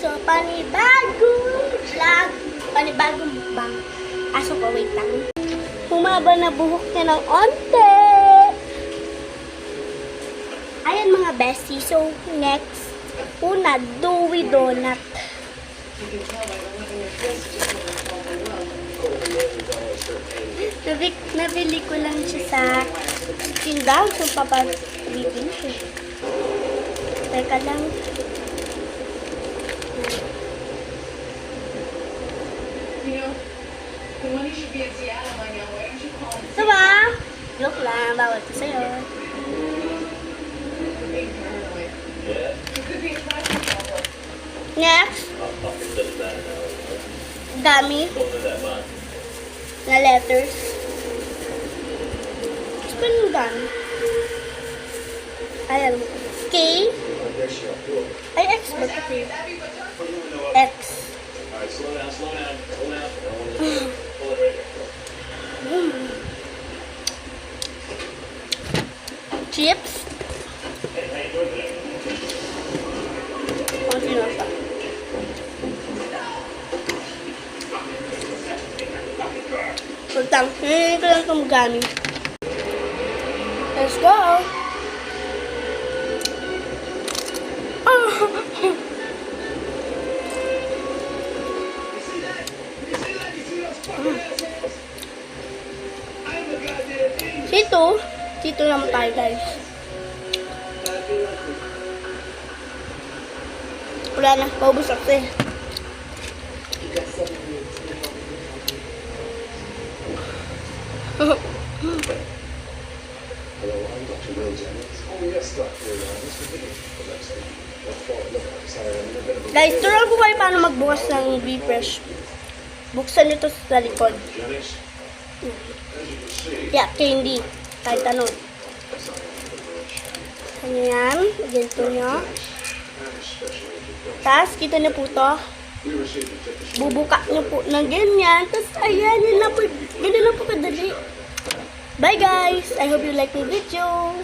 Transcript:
sa panibagong vlog. Panibagong mukbang. Aso ko, wait lang. Humaba na buhok niya ng onte. Ayan mga bestie. So, next. Una, Dewy Donut. Nabili ko lang siya sa tindahan. So, papabibili siya. Teka lang. Diba? Joke lang. Bawal ko sa'yo. Next. Dami. Na letters. Gusto nyo dami. Ayan. K. Ay, X ba ito? X. Alright, slow down, slow down. Hold down. I don't want to pull it right here. Chips. Oh, sino pa? Pagtang, hindi ko lang itong gami. Let's go! Dito naman tayo, guys. Wala na, paubos ako eh. Guys, turuan ko kayo paano magbukas ng refresh. Buksan nyo to sa likod. Yeah, candy. Kahit ano. Ganyan. Ganito nyo. Tapos, kita nyo po to. Bubuka nyo po ng ganyan. Tapos, ayan. Yun na po. Ganyan na po kadali. Bye guys! I hope you like the video.